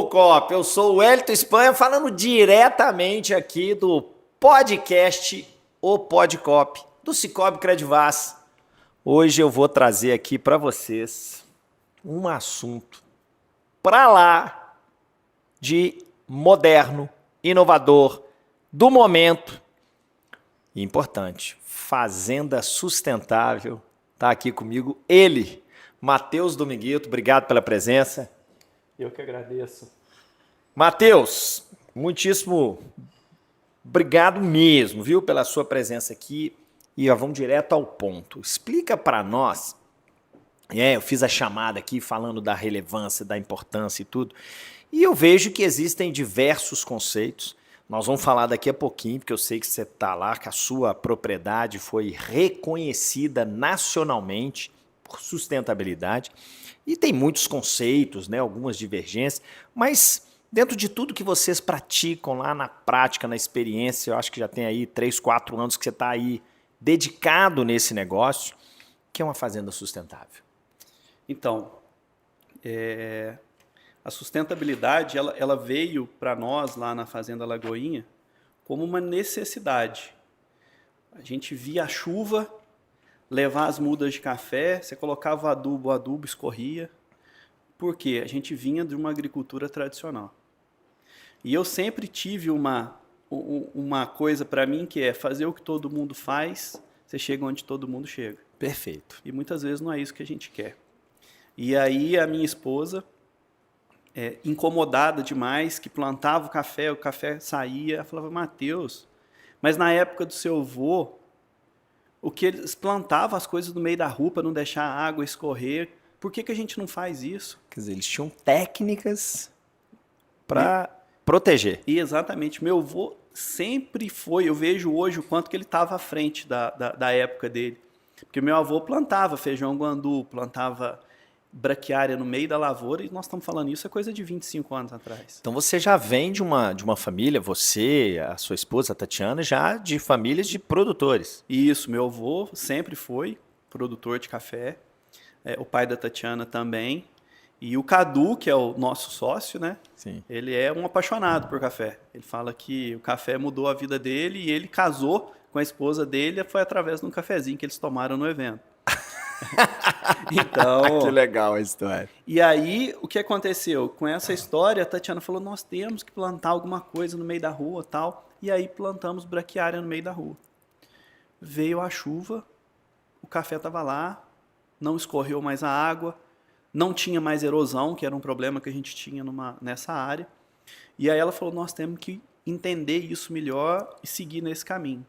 povo COP, eu sou o Wellington Espanha falando diretamente aqui do podcast O Podcop, do Cicobi Credivaz. Hoje eu vou trazer aqui para vocês um assunto para lá de moderno, inovador, do momento e importante, fazenda sustentável. Tá aqui comigo ele, Matheus Dominguito, obrigado pela presença. Eu que agradeço. Matheus, muitíssimo obrigado mesmo, viu, pela sua presença aqui. E ó, vamos direto ao ponto. Explica para nós. Eu fiz a chamada aqui falando da relevância, da importância e tudo. E eu vejo que existem diversos conceitos. Nós vamos falar daqui a pouquinho, porque eu sei que você está lá, que a sua propriedade foi reconhecida nacionalmente por sustentabilidade. E tem muitos conceitos, né, algumas divergências, mas dentro de tudo que vocês praticam lá na prática, na experiência, eu acho que já tem aí 3, 4 anos que você está aí dedicado nesse negócio, que é uma fazenda sustentável. Então, a sustentabilidade ela veio para nós lá na Fazenda Lagoinha como uma necessidade. A gente via a chuva levar as mudas de café, você colocava o adubo escorria. Por quê? A gente vinha de uma agricultura tradicional. E eu sempre tive uma coisa para mim que é fazer o que todo mundo faz, você chega onde todo mundo chega. Perfeito. E muitas vezes não é isso que a gente quer. E aí a minha esposa, incomodada demais, que plantava o café saía, ela falava, Matheus, mas na época do seu avô, o que eles plantavam as coisas no meio da rua para não deixar a água escorrer, por que a gente não faz isso? Quer dizer, eles tinham técnicas para proteger. E exatamente, meu avô sempre foi, eu vejo hoje o quanto que ele estava à frente da época dele. Porque meu avô plantava feijão guandu, plantava braquiária no meio da lavoura, e nós estamos falando isso é coisa de 25 anos atrás. Então você já vem de uma família, você, a sua esposa, a Tatiana, já de famílias de produtores. Isso, meu avô sempre foi produtor de café, o pai da Tatiana também, e o Cadu, que é o nosso sócio, né? Sim. Ele é um apaixonado por café. Ele fala que o café mudou a vida dele e ele casou com a esposa dele, foi através de um cafezinho que eles tomaram no evento. Então, que legal a história. E aí, o que aconteceu? Com essa história, a Tatiana falou, nós temos que plantar alguma coisa no meio da rua, tal. E aí plantamos braquiária no meio da rua. Veio a chuva, o café estava lá, não escorreu mais a água, não tinha mais erosão, que era um problema que a gente tinha nessa área. E aí ela falou, nós temos que entender isso melhor e seguir nesse caminho.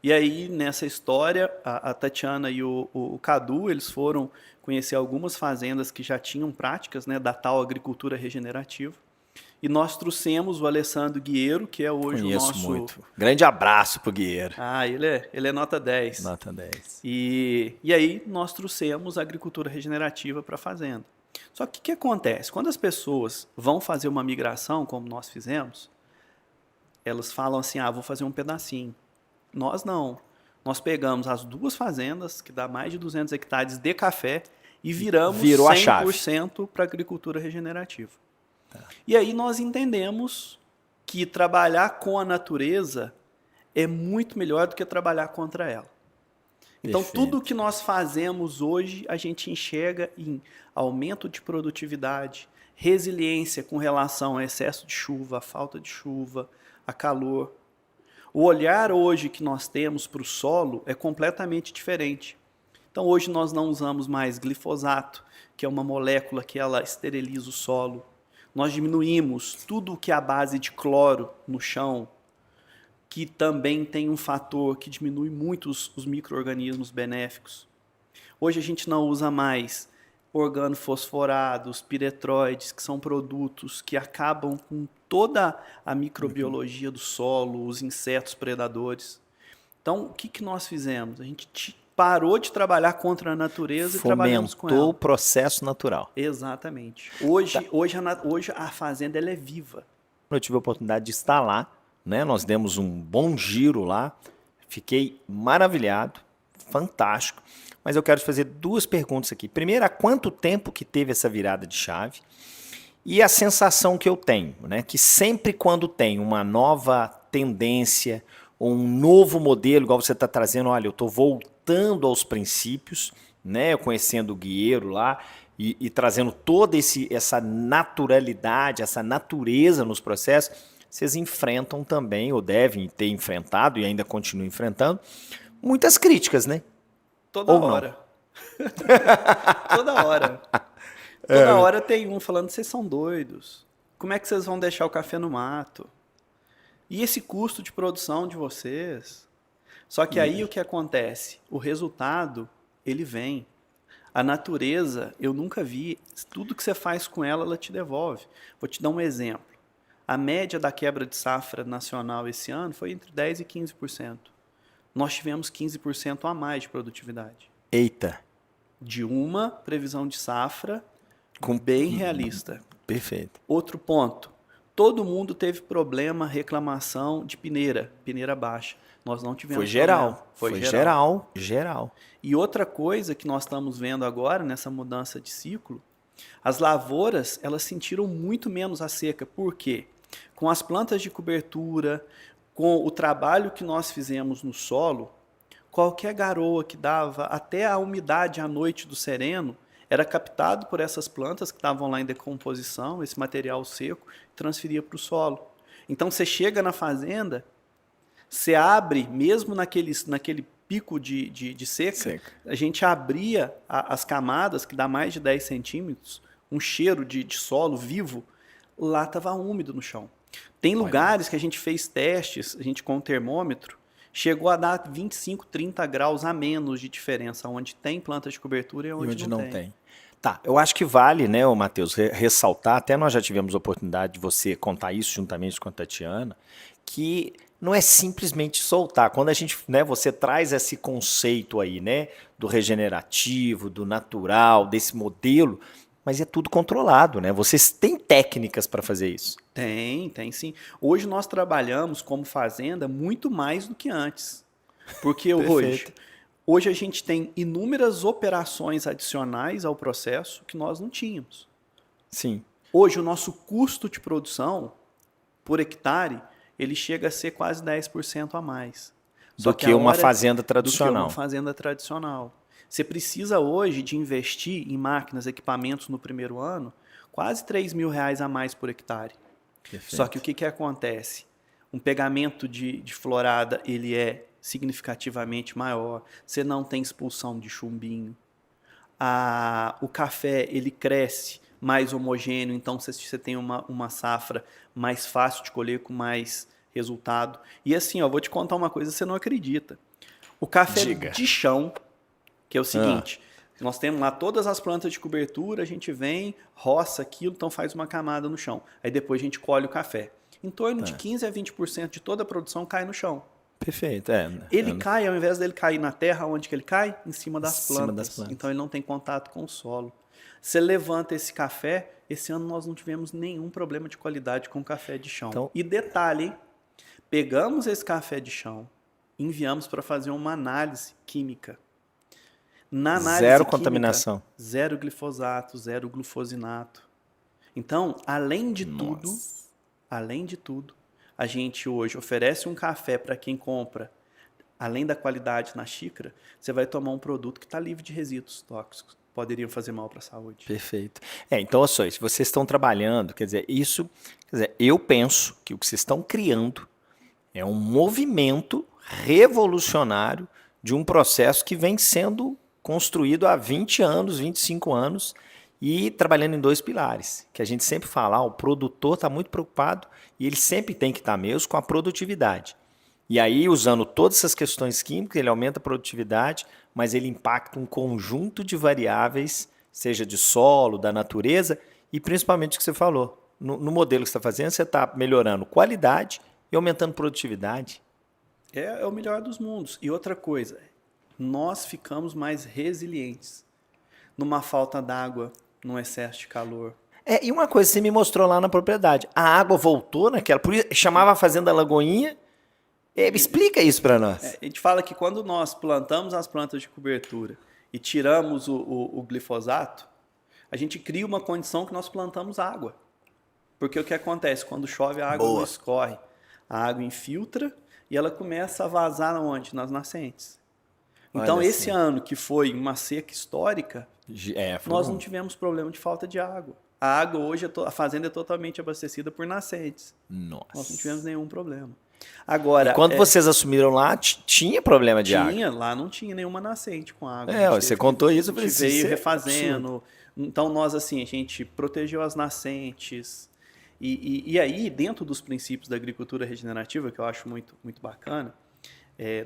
E aí, nessa história, a Tatiana e o Cadu, eles foram conhecer algumas fazendas que já tinham práticas, né, da tal agricultura regenerativa. E nós trouxemos o Alessandro Guiero, que é hoje Conheço o nosso... muito. Grande abraço pro Guiero. Ah, ele é nota 10. Nota 10. E aí, nós trouxemos a agricultura regenerativa para a fazenda. Só que o que acontece? Quando as pessoas vão fazer uma migração, como nós fizemos, elas falam assim, vou fazer um pedacinho. Nós não. Nós pegamos as duas fazendas, que dá mais de 200 hectares de café, e viramos 100% para a agricultura regenerativa. Tá. E aí nós entendemos que trabalhar com a natureza é muito melhor do que trabalhar contra ela. Então, tudo que nós fazemos hoje, a gente enxerga em aumento de produtividade, resiliência com relação ao excesso de chuva, a falta de chuva, a calor. O olhar hoje que nós temos para o solo é completamente diferente. Então, hoje nós não usamos mais glifosato, que é uma molécula que ela esteriliza o solo. Nós diminuímos tudo que é a base de cloro no chão, que também tem um fator que diminui muito os micro-organismos benéficos. Hoje a gente não usa mais organofosforados, piretroides, que são produtos que acabam com toda a microbiologia do solo, os insetos predadores. Então, o que nós fizemos? A gente parou de trabalhar contra a natureza e trabalhamos com ela. Fomentou o processo natural. Exatamente. Hoje a fazenda ela é viva. Eu tive a oportunidade de estar lá, né? Nós demos um bom giro lá, fiquei maravilhado, fantástico. Mas eu quero te fazer duas perguntas aqui. Primeiro, há quanto tempo que teve essa virada de chave? E a sensação que eu tenho, né, que sempre quando tem uma nova tendência, ou um novo modelo, igual você está trazendo, olha, eu estou voltando aos princípios, né, conhecendo o Guieiro lá, e trazendo toda essa naturalidade, essa natureza nos processos, vocês enfrentam também, ou devem ter enfrentado, e ainda continuam enfrentando, muitas críticas, né? Toda Ou não? hora. Toda hora. Toda hora tem um falando, vocês são doidos. Como é que vocês vão deixar o café no mato? E esse custo de produção de vocês? Só que aí o que acontece? O resultado, ele vem. A natureza, eu nunca vi. Tudo que você faz com ela, ela te devolve. Vou te dar um exemplo. A média da quebra de safra nacional esse ano foi entre 10% e 15%. Nós tivemos 15% a mais de produtividade. Eita. De uma previsão de safra bem realista. Perfeito. Outro ponto. Todo mundo teve problema, reclamação de peneira baixa. Nós não tivemos Foi geral. problema. Foi geral. E outra coisa que nós estamos vendo agora, nessa mudança de ciclo, as lavouras, elas sentiram muito menos a seca. Por quê? Com as plantas de cobertura, com o trabalho que nós fizemos no solo, qualquer garoa que dava, até a umidade à noite do sereno, era captado por essas plantas que estavam lá em decomposição, esse material seco, e transferia para o solo. Então você chega na fazenda, você abre, mesmo naquele pico de seca, a gente abria as camadas, que dá mais de 10 centímetros, um cheiro de solo vivo, lá estava úmido no chão. Tem lugares que a gente fez testes, a gente com o termômetro, chegou a dar 25, 30 graus a menos de diferença, onde tem planta de cobertura e onde não tem. Tá, eu acho que vale, né, Matheus, ressaltar, até nós já tivemos a oportunidade de você contar isso juntamente com a Tatiana, que não é simplesmente soltar. Quando a gente, né, você traz esse conceito aí, né, do regenerativo, do natural, desse modelo, mas é tudo controlado, né? Vocês têm técnicas para fazer isso? Tem sim. Hoje nós trabalhamos como fazenda muito mais do que antes. Porque hoje a gente tem inúmeras operações adicionais ao processo que nós não tínhamos. Sim. Hoje o nosso custo de produção por hectare, ele chega a ser quase 10% a mais. Do que uma fazenda tradicional. Do que uma fazenda tradicional. Você precisa hoje de investir em máquinas, equipamentos no primeiro ano, quase R$3.000 a mais por hectare. Perfeito. Só que o que acontece? Um pegamento de florada, ele é significativamente maior. Você não tem expulsão de chumbinho. O café, ele cresce mais homogêneo, então você tem uma safra mais fácil de colher, com mais resultado. E assim, vou te contar uma coisa que você não acredita. O café de chão, que é o seguinte, nós temos lá todas as plantas de cobertura, a gente vem, roça aquilo, então faz uma camada no chão. Aí depois a gente colhe o café. Em torno de 15% a 20% de toda a produção cai no chão. Perfeito. Ele cai, ao invés dele cair na terra, onde que ele cai? Em cima das plantas. Então ele não tem contato com o solo. Você levanta esse café, esse ano nós não tivemos nenhum problema de qualidade com café de chão. Então, e detalhe, hein? Pegamos esse café de chão, enviamos para fazer uma análise química. Na análise zero química, contaminação. Zero glifosato, zero glufosinato. Então, além de tudo, a gente hoje oferece um café para quem compra, além da qualidade na xícara, você vai tomar um produto que está livre de resíduos tóxicos. Poderiam fazer mal para a saúde. Perfeito. Então, olha só, se vocês estão trabalhando, eu penso que o que vocês estão criando é um movimento revolucionário de um processo que vem sendo construído há 20 anos, 25 anos, e trabalhando em 2 pilares, que a gente sempre fala, o produtor está muito preocupado e ele sempre tem que estar mesmo com a produtividade. E aí, usando todas essas questões químicas, ele aumenta a produtividade, mas ele impacta um conjunto de variáveis, seja de solo, da natureza, e principalmente o que você falou. No modelo que você está fazendo, você está melhorando qualidade e aumentando produtividade. É o melhor dos mundos. E outra coisa, nós ficamos mais resilientes numa falta d'água, num excesso de calor. E uma coisa que você me mostrou lá na propriedade, a água voltou naquela, por isso chamava a fazenda Lagoinha. Explica isso para nós. A gente fala que quando nós plantamos as plantas de cobertura e tiramos o glifosato, a gente cria uma condição que nós plantamos água. Porque o que acontece? Quando chove, a água Boa. não escorre. A água infiltra e ela começa a vazar onde? Nas nascentes. Então, Olha esse assim. ano, que foi uma seca histórica, Foi nós bom. não tivemos problema de falta de água. A água hoje, a fazenda é totalmente abastecida por nascentes. Nós não tivemos Nossa. nenhum problema. E Agora, quando vocês assumiram lá, tinha problema de água. lá não tinha nenhuma nascente com água. Você contou isso, eu A falei gente assim, veio isso é refazendo. Então, nós, assim, a gente protegeu as nascentes. E aí, dentro dos princípios da agricultura regenerativa, que eu acho muito, muito bacana,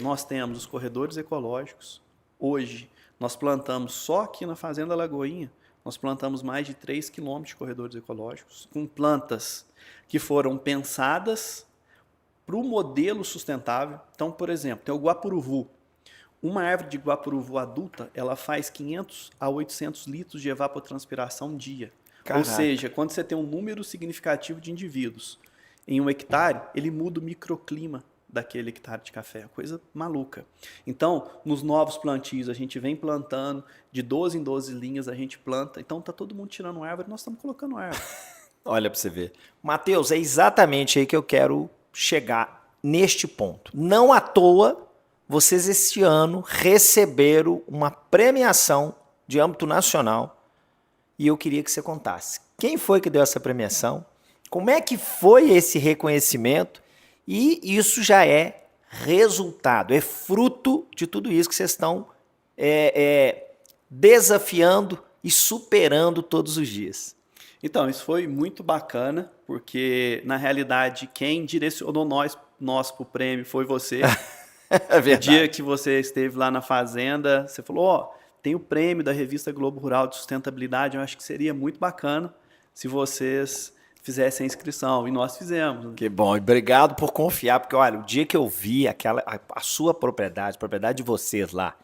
nós temos os corredores ecológicos. Hoje, nós plantamos só aqui na Fazenda Lagoinha, nós plantamos mais de 3 quilômetros de corredores ecológicos, com plantas que foram pensadas para o modelo sustentável. Então, por exemplo, tem o guapuruvu. Uma árvore de guapuruvu adulta, ela faz 500 a 800 litros de evapotranspiração dia. Caraca. Ou seja, quando você tem um número significativo de indivíduos em um hectare, ele muda o microclima daquele hectare de café. Coisa maluca. Então, nos novos plantios, a gente vem plantando, de 12 em 12 linhas a gente planta. Então, tá todo mundo tirando árvore, nós estamos colocando árvore. Olha para você ver. Matheus, é exatamente aí que eu quero chegar neste ponto. Não à toa, vocês este ano receberam uma premiação de âmbito nacional e eu queria que você contasse. Quem foi que deu essa premiação? Como é que foi esse reconhecimento? E isso já é resultado, é fruto de tudo isso que vocês estão desafiando e superando todos os dias. Então, isso foi muito bacana, porque, na realidade, quem direcionou nós para o prêmio foi você. É verdade. No dia que você esteve lá na fazenda, você falou, tem o prêmio da revista Globo Rural de Sustentabilidade, eu acho que seria muito bacana se vocês fizessem a inscrição, e nós fizemos. Que bom, obrigado por confiar, porque olha, o dia que eu vi a sua propriedade, a propriedade de vocês lá,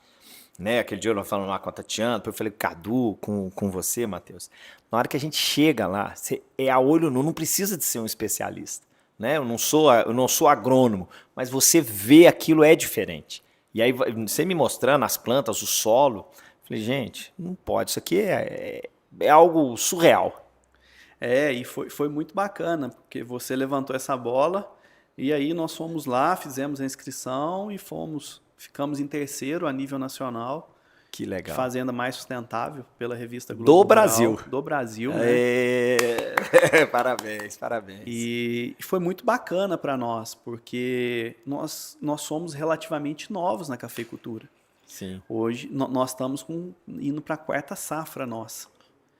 né? Aquele dia eu falando lá com a Tatiana, depois eu falei com o Cadu, com você, Matheus. Na hora que a gente chega lá, é a olho nu, não precisa de ser um especialista, né? Eu não sou agrônomo, mas você vê aquilo é diferente. E aí você me mostrando as plantas, o solo, eu falei, gente, não pode, isso aqui é algo surreal. E foi muito bacana, porque você levantou essa bola e aí nós fomos lá, fizemos a inscrição e ficamos em terceiro a nível nacional. Que legal. Fazenda mais sustentável pela revista Globo Do Rural, Brasil. Do Brasil, né? Parabéns, parabéns. E foi muito bacana para nós, porque nós somos relativamente novos na cafeicultura. Sim. Hoje nós estamos indo para a 4ª safra nossa.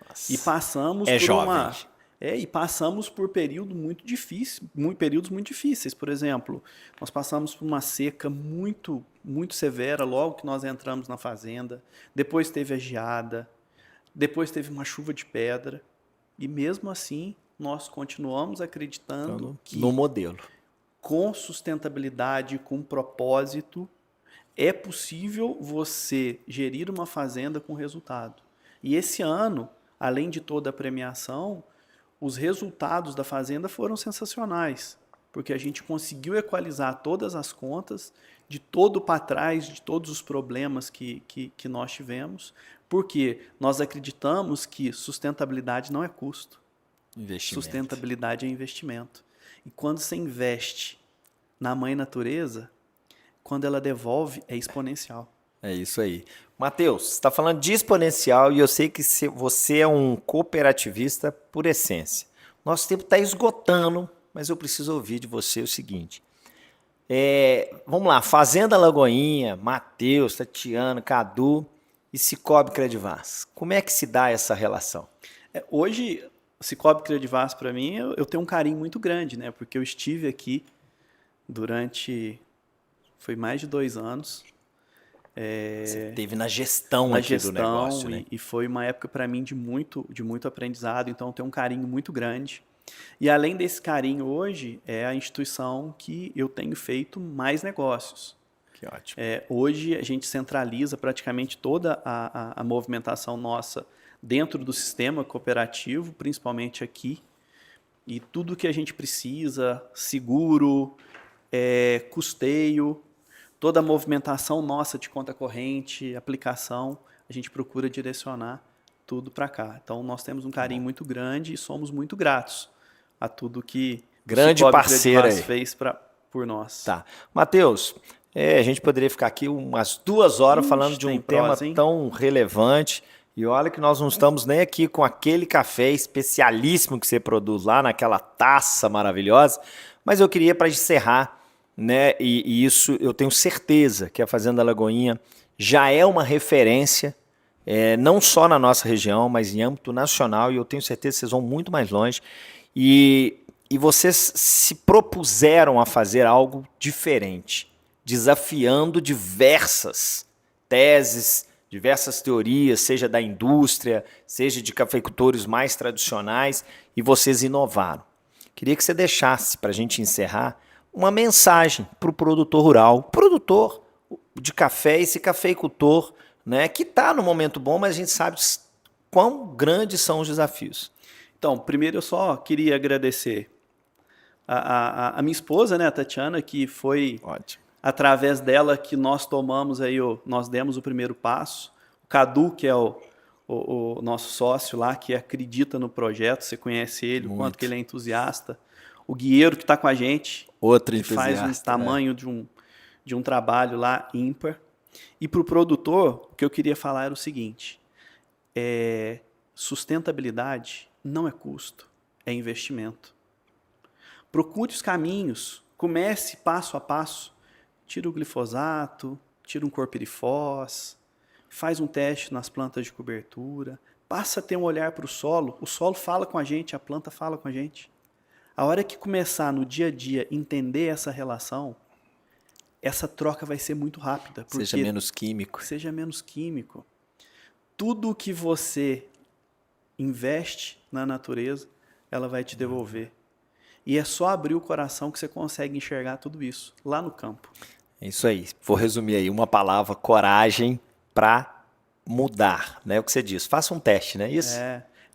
Nossa. E passamos e passamos por períodos muito difíceis. Por exemplo, nós passamos por uma seca muito, muito severa logo que nós entramos na fazenda. Depois teve a geada. Depois teve uma chuva de pedra. E mesmo assim, nós continuamos acreditando que no modelo, com sustentabilidade, com propósito, é possível você gerir uma fazenda com resultado. E esse ano, além de toda a premiação, os resultados da fazenda foram sensacionais, porque a gente conseguiu equalizar todas as contas, de todo para trás, de todos os problemas que nós tivemos, porque nós acreditamos que sustentabilidade não é custo. Investimento. Sustentabilidade é investimento. E quando você investe na mãe natureza, quando ela devolve, é exponencial. É isso aí. Matheus, você está falando de exponencial e eu sei que você é um cooperativista por essência. Nosso tempo está esgotando, mas eu preciso ouvir de você o seguinte. Vamos lá, Fazenda Lagoinha, Matheus, Tatiana, Cadu e Cicobi Credivaz. Como é que se dá essa relação? Hoje, Cicobi Credivaz, para mim, eu tenho um carinho muito grande, né? Porque eu estive aqui foi mais de 2 anos. Você esteve na gestão aqui do negócio, né? E foi uma época para mim de muito aprendizado, então eu tenho um carinho muito grande. E além desse carinho hoje, é a instituição que eu tenho feito mais negócios. Que ótimo. Hoje a gente centraliza praticamente toda a movimentação nossa dentro do sistema cooperativo, principalmente aqui. E tudo que a gente precisa, seguro, custeio, toda a movimentação nossa de conta corrente, aplicação, a gente procura direcionar tudo para cá. Então, nós temos um carinho muito grande e somos muito gratos a tudo que Grande o Cicobi parceiro Credivaz aí. fez por nós. Tá. Matheus, a gente poderia ficar aqui umas 2 horas falando de um tem tema prosa, hein? tão relevante. E olha que nós não estamos nem aqui com aquele café especialíssimo que você produz lá naquela taça maravilhosa. Mas eu queria, para encerrar, né? E isso eu tenho certeza que a Fazenda Lagoinha já é uma referência, não só na nossa região, mas em âmbito nacional. E eu tenho certeza que vocês vão muito mais longe. E vocês se propuseram a fazer algo diferente, desafiando diversas teses, diversas teorias, seja da indústria, seja de cafeicultores mais tradicionais, e vocês inovaram. Queria que você deixasse, para a gente encerrar, uma mensagem para o produtor rural, produtor de café, esse cafeicultor, né, que está no momento bom, mas a gente sabe quão grandes são os desafios. Então, primeiro eu só queria agradecer a minha esposa, né, a Tatiana, que foi Ótimo. através dela que nós tomamos aí, nós demos o primeiro passo. O Cadu, que é o nosso sócio lá, que acredita no projeto, você conhece ele, o quanto que ele é entusiasta. O Guieiro, que está com a gente, Outro que entusiasta, faz um tamanho de um trabalho lá ímpar. E para o produtor, o que eu queria falar era o seguinte, sustentabilidade não é custo, é investimento. Procure os caminhos, comece passo a passo, tira o glifosato, tira um clorpirifos, faz um teste nas plantas de cobertura, passa a ter um olhar para o solo fala com a gente, a planta fala com a gente. A hora que começar no dia a dia entender essa relação, essa troca vai ser muito rápida. Seja menos químico. Seja menos químico. Tudo que você investe na natureza, ela vai te devolver. E é só abrir o coração que você consegue enxergar tudo isso, lá no campo. É isso aí. Vou resumir aí. Uma palavra, coragem para mudar. Né? O que você diz. Faça um teste, não é isso?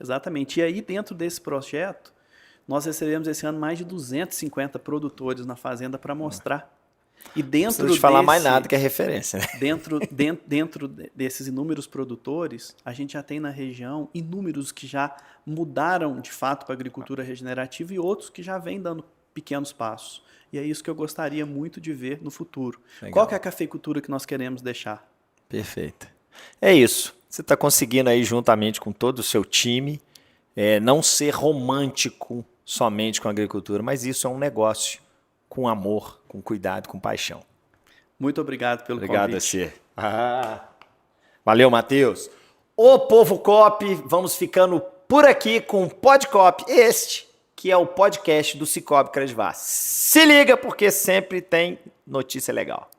Exatamente. E aí, dentro desse projeto, nós recebemos esse ano mais de 250 produtores na fazenda para mostrar. E dentro não precisa falar mais nada que é referência. Né? Dentro desses inúmeros produtores, a gente já tem na região inúmeros que já mudaram de fato para a agricultura regenerativa e outros que já vêm dando pequenos passos. E é isso que eu gostaria muito de ver no futuro. Legal. Qual que é a cafeicultura que nós queremos deixar? Perfeito. É isso. Você está conseguindo aí, juntamente com todo o seu time, não ser romântico somente com a agricultura, mas isso é um negócio com amor, com cuidado, com paixão. Muito obrigado pelo convite. Obrigado a você. Valeu, Matheus. Ô Povo Cop, vamos ficando por aqui com o Podcop, este que é o podcast do Cicobi Credivaz. Se liga, porque sempre tem notícia legal.